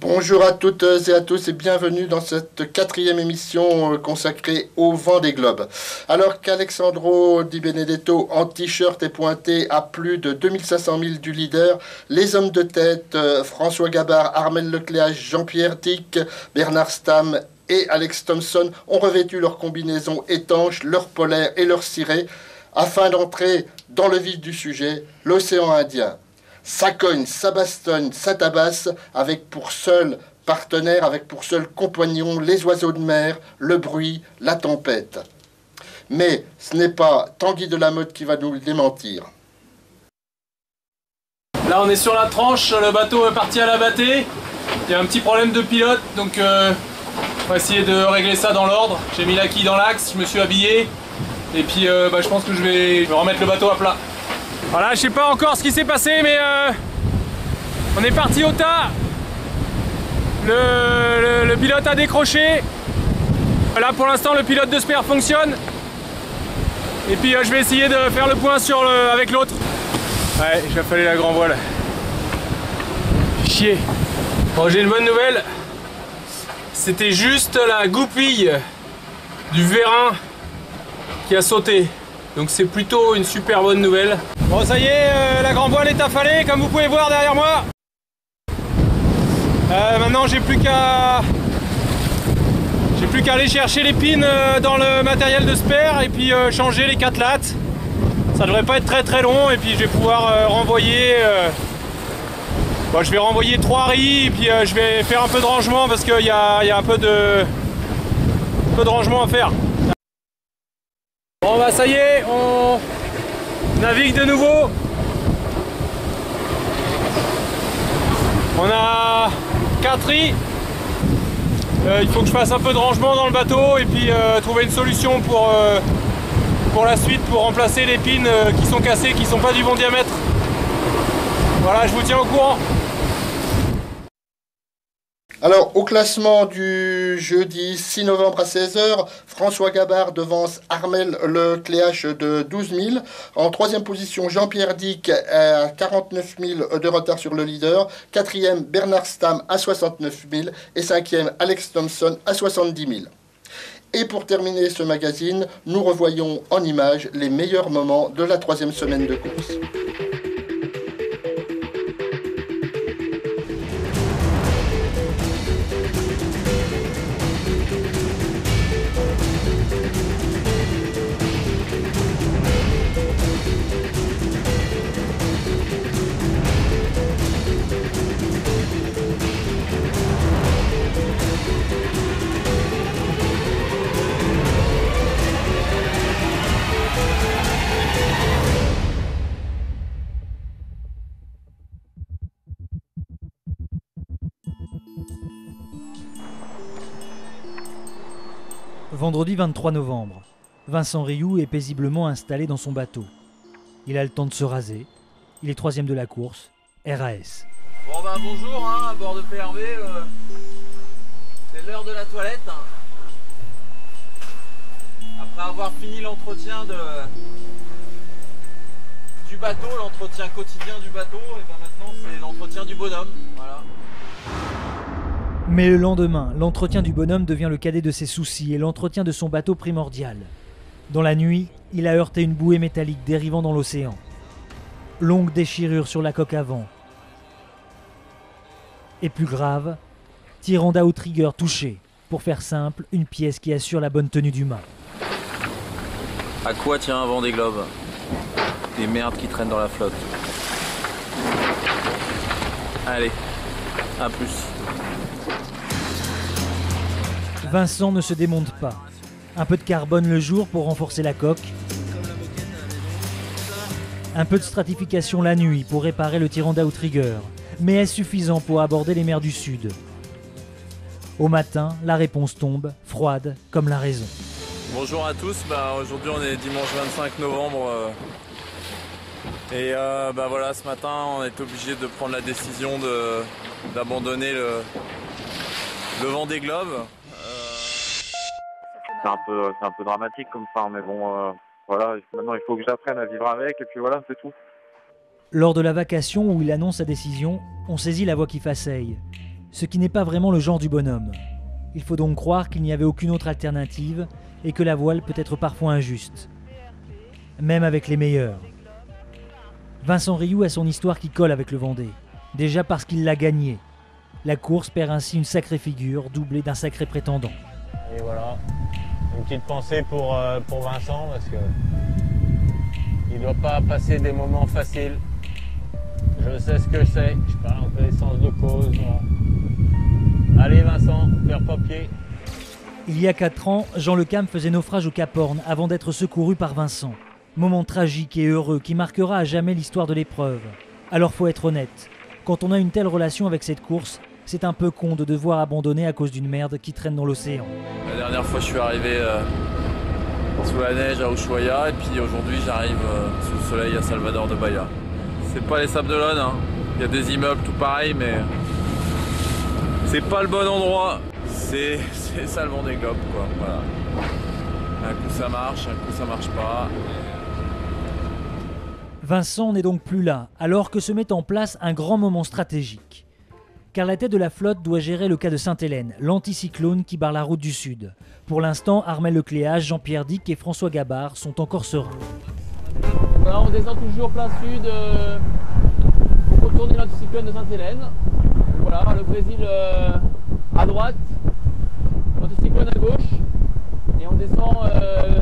Bonjour à toutes et à tous et bienvenue dans cette quatrième émission consacrée au Vendée Globe. Alors qu'Alessandro Di Benedetto en t-shirt est pointé à plus de 2500 milles du leader, les hommes de tête François Gabard, Armel Lecléache, Jean-Pierre Dick, Bernard Stamm et Alex Thompson ont revêtu leurs combinaisons étanches, leurs polaires et leurs cirés afin d'entrer dans le vif du sujet, l'océan Indien. Ça cogne, ça bastonne, ça tabasse, avec pour seul partenaire, avec pour seul compagnon les oiseaux de mer, le bruit, la tempête. Mais ce n'est pas Tanguy Delamotte qui va nous le démentir. Là on est sur la tranche, le bateau est parti à la bâtée. Il y a un petit problème de pilote, donc on va essayer de régler ça dans l'ordre. J'ai mis la quille dans l'axe, je me suis habillé, et puis je pense que je vais remettre le bateau à plat. Voilà, je sais pas encore ce qui s'est passé, mais on est parti au tas. Le pilote a décroché. Là pour l'instant le pilote de spare fonctionne. Et puis je vais essayer de faire le point avec l'autre. Ouais, il va falloir la grand voile. Chier. Bon, j'ai une bonne nouvelle. C'était juste la goupille du vérin qui a sauté. Donc c'est plutôt une super bonne nouvelle. Bon, ça y est, la grand voile est affalée, comme vous pouvez voir derrière moi. Maintenant j'ai plus qu'à aller chercher les pins dans le matériel de spare et puis changer les 4 lattes. Ça devrait pas être très long et puis je vais pouvoir renvoyer. Bon, je vais renvoyer 3 riz et puis je vais faire un peu de rangement parce qu'il y a un peu de rangement à faire. Bon bah ça y est, on navigue de nouveau. On a 4 riz. Il faut que je fasse un peu de rangement dans le bateau et puis trouver une solution pour la suite, pour remplacer les pins qui sont cassés, qui sont pas du bon diamètre. Voilà, je vous tiens au courant. Alors, au classement du jeudi 6 novembre à 16h, François Gabard devance Armel Lecléache de 12 000. En troisième position, Jean-Pierre Dick à 49 000 de retard sur le leader. Quatrième, Bernard Stamm à 69 000. Et cinquième, Alex Thompson à 70 000. Et pour terminer ce magazine, nous revoyons en images les meilleurs moments de la troisième semaine de course. Vendredi 23 novembre, Vincent Rioux est paisiblement installé dans son bateau. Il a le temps de se raser. Il est troisième de la course, RAS. Bon bah bonjour, à bord de PRV, c'est l'heure de la toilette. Après avoir fini l'entretien du bateau, l'entretien quotidien du bateau, et ben maintenant c'est l'entretien du bonhomme. Voilà. Mais le lendemain, l'entretien du bonhomme devient le cadet de ses soucis et l'entretien de son bateau primordial. Dans la nuit, il a heurté une bouée métallique dérivant dans l'océan. Longue déchirure sur la coque avant. Et plus grave, tirant d'outrigger touché. Pour faire simple, une pièce qui assure la bonne tenue du mât. À quoi tient un Vendée Globe? Des merdes qui traînent dans la flotte. Allez, à plus. Vincent ne se démonte pas. Un peu de carbone le jour pour renforcer la coque. Un peu de stratification la nuit pour réparer le tirant d'outrigger. Mais est-ce suffisant pour aborder les mers du Sud? Au matin, la réponse tombe, froide comme la raison. Bonjour à tous, aujourd'hui on est dimanche 25 novembre. Et voilà, ce matin on est obligé de prendre la décision d'abandonner le Vendée Globe. C'est un peu dramatique comme ça, mais bon, voilà, maintenant il faut que j'apprenne à vivre avec, et puis voilà, c'est tout. Lors de la vacation où il annonce sa décision, on saisit la voix qui faceille. Ce qui n'est pas vraiment le genre du bonhomme. Il faut donc croire qu'il n'y avait aucune autre alternative et que la voile peut être parfois injuste. Même avec les meilleurs. Vincent Rioux a son histoire qui colle avec le Vendée. Déjà parce qu'il l'a gagné. La course perd ainsi une sacrée figure, doublée d'un sacré prétendant. Et voilà, une petite pensée pour Vincent, parce que il ne doit pas passer des moments faciles. Je sais ce que je sais, je parle en connaissance de cause. Voilà. Allez Vincent, faire papier. Il y a 4 ans, Jean Le Cam faisait naufrage au Cap Horn avant d'être secouru par Vincent. Moment tragique et heureux qui marquera à jamais l'histoire de l'épreuve. Alors faut être honnête, quand on a une telle relation avec cette course, c'est un peu con de devoir abandonner à cause d'une merde qui traîne dans l'océan. La dernière fois je suis arrivé sous la neige à Ushuaia et puis aujourd'hui j'arrive sous le soleil à Salvador de Bahia. C'est pas les Sables d'Olonne, hein. Il y a des immeubles tout pareil mais c'est pas le bon endroit. C'est ça le Vendée Globe quoi. Voilà. Un coup ça marche, un coup ça marche pas. Vincent n'est donc plus là, alors que se met en place un grand moment stratégique. Car la tête de la flotte doit gérer le cas de Sainte-Hélène, l'anticyclone qui barre la route du Sud. Pour l'instant, Armel Lecléache, Jean-Pierre Dick et François Gabard sont encore sereins. Voilà, on descend toujours plein sud pour contourner l'anticyclone de Sainte-Hélène. Voilà, le Brésil à droite, l'anticyclone à gauche. Et on descend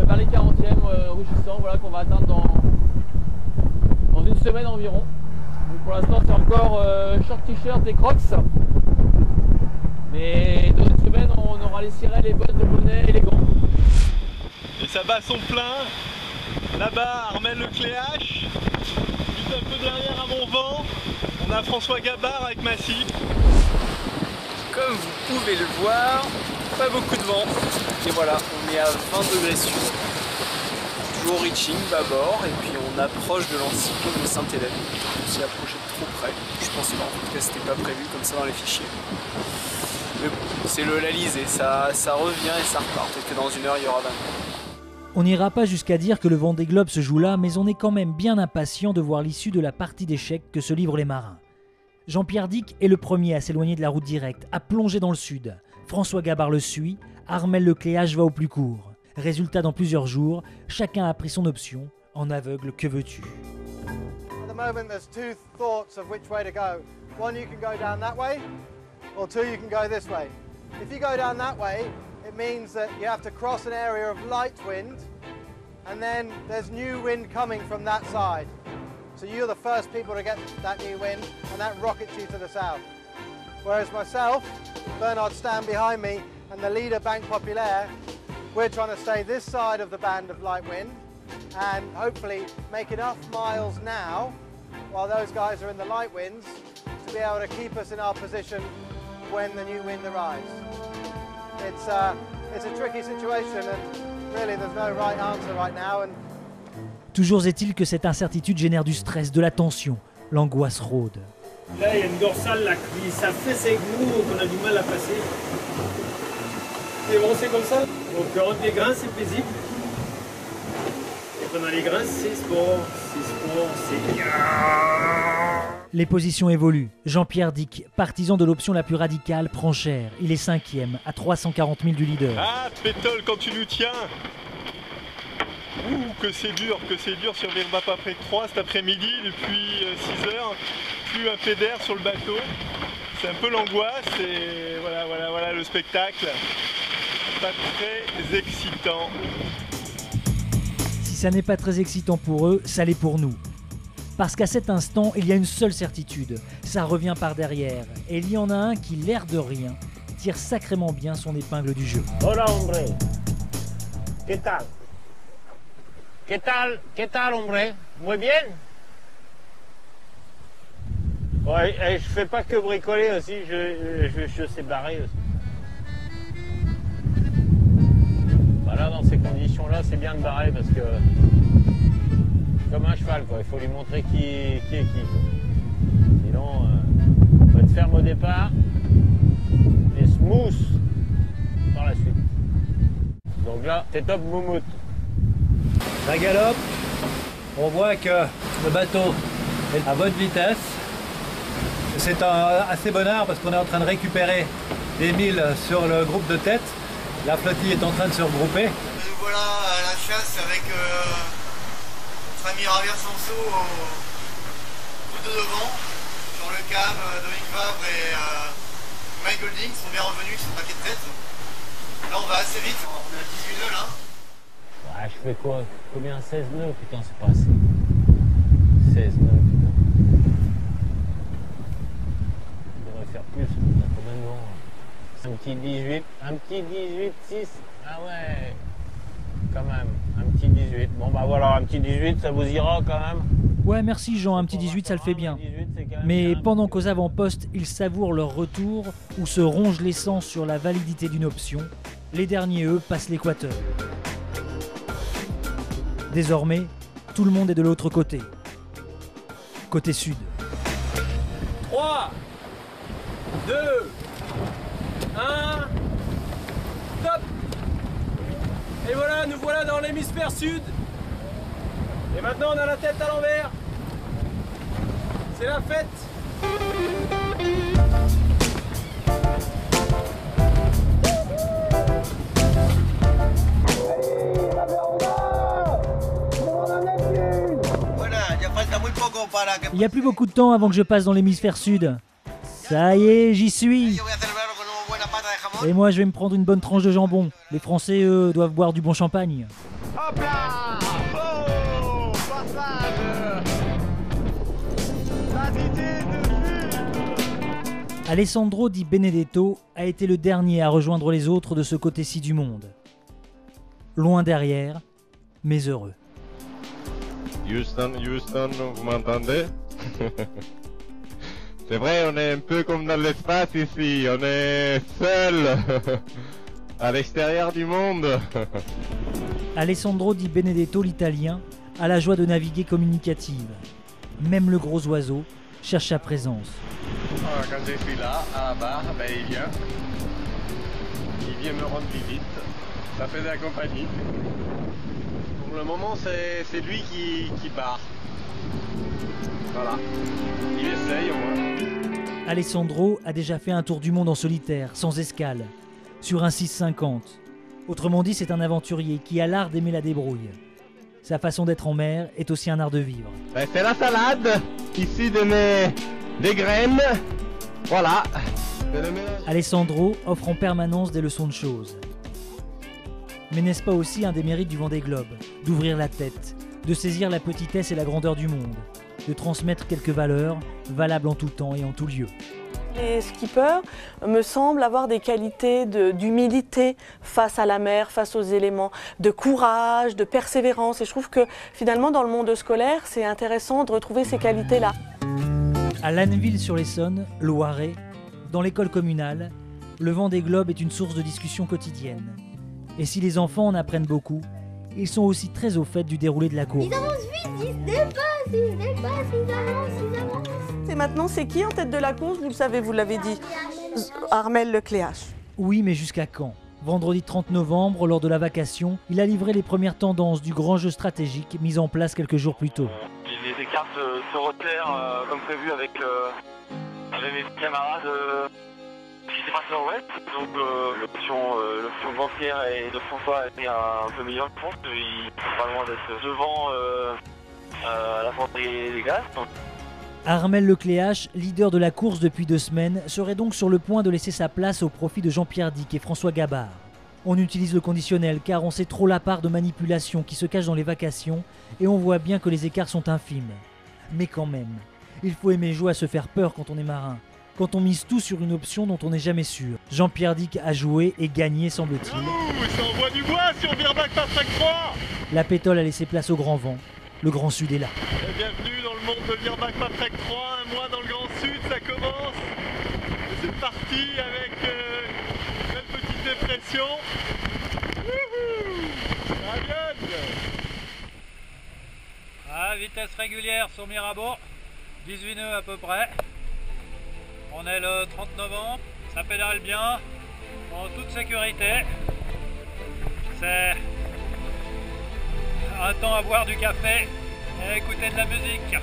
vers les 40e rugissants, voilà, qu'on va atteindre dans une semaine environ. Donc pour l'instant c'est encore short t-shirt et crocs. Mais dans une semaine on aura les sirènes, les bottes, le bonnet et les gants. Et ça bat son plein. Là-bas, Armel Lecléache. Juste un peu derrière à mon vent, on a François Gabard avec Massy. Comme vous pouvez le voir, pas beaucoup de vent. Et voilà, on est à 20 degrés sud. Toujours reaching, bâbord, et puis on approche de l'anticyclone de Sainte-Hélène. On s'y approche de trop près. Je pense pas, en tout cas c'était pas prévu comme ça dans les fichiers. Mais bon, c'est la lisée, ça revient et ça repart. Peut-être que dans une heure il y aura 20. On n'ira pas jusqu'à dire que le Vendée Globe se joue là, mais on est quand même bien impatient de voir l'issue de la partie d'échecs que se livrent les marins. Jean-Pierre Dick est le premier à s'éloigner de la route directe, à plonger dans le sud. François Gabard le suit, Armel Lecléache va au plus court. Résultat, dans plusieurs jours, chacun a pris son option. En aveugle, que veux-tu? At the moment, there's two thoughts of which way to go. One, you can go down that way, or two, you can go this way. If you go down that way, it means that you have to cross an area of light wind, and then there's new wind coming from that side. So you're the first people to get that new wind, and that rockets you to the south. Whereas myself, Bernard Stam behind me, and the leader, Banque Populaire, we're trying to stay this side of the band of light wind and hopefully make enough miles now while those guys are in the light winds to be able to keep us in our position when the new wind arrives. It's a tricky situation and really there's no right answer right now. Toujours est-il que cette incertitude génère du stress, de la tension, l'angoisse rôde. Là, il y a une dorsale là, qui ça fait ses genoux qu'on a du mal à passer. C'est bon, c'est comme ça. Donc entre les grains, c'est paisible. Et pendant les grains, c'est sport. C'est sport, c'est bien. Les positions évoluent. Jean-Pierre Dick, partisan de l'option la plus radicale, prend cher. Il est 5e, à 340 000 du leader. Ah, Pétole, quand tu nous tiens. Ouh, que c'est dur sur Virba Paprec 3 cet après-midi, depuis 6 heures. Plus un peu d'air sur le bateau. C'est un peu l'angoisse et voilà le spectacle. Pas très excitant. Si ça n'est pas très excitant pour eux, ça l'est pour nous. Parce qu'à cet instant, il y a une seule certitude, ça revient par derrière. Et il y en a un qui, l'air de rien, tire sacrément bien son épingle du jeu. Hola, hombre. ¿Qué tal? ¿Qué tal, hombre? Muy bien? Ouais, et je fais pas que bricoler aussi, je sais barrer aussi. Voilà, dans ces conditions-là, c'est bien de barrer parce que comme un cheval, quoi. Il faut lui montrer qui est qui. Sinon, faut être ferme au départ et smooth par la suite. Donc là, c'est top moumoute. Ça galope, on voit que le bateau est à votre vitesse. c'est un assez bonheur parce qu'on est en train de récupérer Émile sur le groupe de tête. La flottille est en train de se regrouper. Nous voilà à la chasse avec notre ami Javier Sanso au dos devant. Jean-Le Cam, Dominique Fabre et Mike Golding sont bien revenus sur le paquet de tête. Là on va assez vite, on est à 18 nœuds là. Ouais, je fais quoi? Combien? 16 nœuds? Putain, c'est pas assez. 16 nœuds, putain. Je devrais faire plus, putain, combien de vent? Un petit 18, un petit 18, 6. Ah ouais, quand même, un petit 18. Bon bah voilà, un petit 18, ça vous ira quand même. Ouais, merci Jean, un petit 18, ça le fait bien. Mais pendant qu'aux avant-postes, ils savourent leur retour ou se rongent l'essence sur la validité d'une option, les derniers, eux, passent l'équateur. Désormais, tout le monde est de l'autre côté. Côté sud. 3, 2, 1, top! Et voilà, nous voilà dans l'hémisphère sud. Et maintenant on a la tête à l'envers. C'est la fête. Il n'y a plus beaucoup de temps avant que je passe dans l'hémisphère sud. Ça y est, j'y suis. Et moi, je vais me prendre une bonne tranche de jambon. Les Français, eux, doivent boire du bon champagne. Hop là! Oh! Passage! Alessandro Di Benedetto a été le dernier à rejoindre les autres de ce côté-ci du monde. Loin derrière, mais heureux. Houston, Houston, vous m'entendez? C'est vrai, on est un peu comme dans l'espace ici, on est seul à l'extérieur du monde. Alessandro Di Benedetto, l'italien, a la joie de naviguer communicative. Même le gros oiseau cherche sa présence. Alors, quand je suis là, à la barre, ben, il vient me rendre visite. Ça fait de la compagnie. Pour le moment, c'est lui qui barre. Voilà. Il essaye au moins. Alessandro a déjà fait un tour du monde en solitaire, sans escale, sur un 650. Autrement dit, c'est un aventurier qui a l'art d'aimer la débrouille. Sa façon d'être en mer est aussi un art de vivre. Ben, c'est la salade, ici des graines. Voilà. Alessandro offre en permanence des leçons de choses. Mais n'est-ce pas aussi un des mérites du Vendée Globe, d'ouvrir la tête, de saisir la petitesse et la grandeur du monde, de transmettre quelques valeurs valables en tout temps et en tout lieu. Les skippers me semblent avoir des qualités d'humilité face à la mer, face aux éléments, de courage, de persévérance. Et je trouve que finalement dans le monde scolaire, c'est intéressant de retrouver ces qualités-là. À Lanneville-sur-l'Essonne, Loiret, dans l'école communale, le Vendée Globe est une source de discussion quotidienne. Et si les enfants en apprennent beaucoup, ils sont aussi très au fait du déroulé de la course. Ils avancent vite, ils se dépassent, ils avancent. Et maintenant, c'est qui en tête de la course? Vous le savez, vous l'avez dit. Armel Lecléache. Oui, mais jusqu'à quand? Vendredi 30 novembre, lors de la vacation, il a livré les premières tendances du grand jeu stratégique mis en place quelques jours plus tôt. Les écarts se resserrent comme prévu avec mes camarades qui s'est passé en ouest. Donc l'option vancière et de François était un peu meilleure, je pense. Il est pas loin d'être devant à la fin des glaces. Donc. Armel Lecléache, leader de la course depuis 2 semaines, serait donc sur le point de laisser sa place au profit de Jean-Pierre Dick et François Gabard. On utilise le conditionnel car on sait trop la part de manipulation qui se cache dans les vacations et on voit bien que les écarts sont infimes. Mais quand même, il faut aimer jouer à se faire peur quand on est marin, quand on mise tout sur une option dont on n'est jamais sûr. Jean-Pierre Dick a joué et gagné, semble-t-il. Ça envoie du bois sur Virbac Patrick 3. La pétole a laissé place au grand vent. Le Grand Sud est là. Et bienvenue dans le monde de Virbac Patrick 3. Un mois dans le Grand Sud, ça commence. C'est parti avec une belle petite dépression. À vitesse régulière sur Mirabeau, 18 nœuds à peu près. On est le 30 novembre, ça pédale bien, en toute sécurité. C'est un temps à boire du café et à écouter de la musique.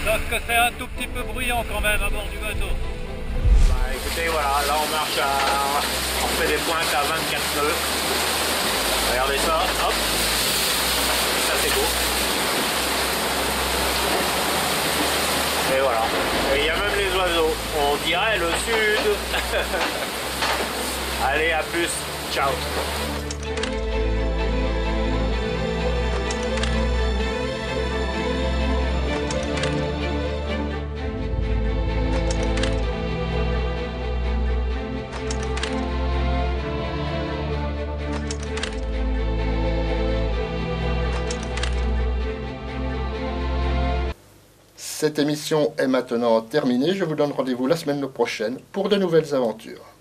Sauf que c'est un tout petit peu bruyant quand même à bord du bateau. Bah écoutez, voilà, là on marche on fait des pointes à 24 nœuds. Regardez ça, hop. Ça c'est beau. Et voilà. Et il y a même les oiseaux. On dirait le sud. Allez, à plus. Ciao. Cette émission est maintenant terminée. Je vous donne rendez-vous la semaine prochaine pour de nouvelles aventures.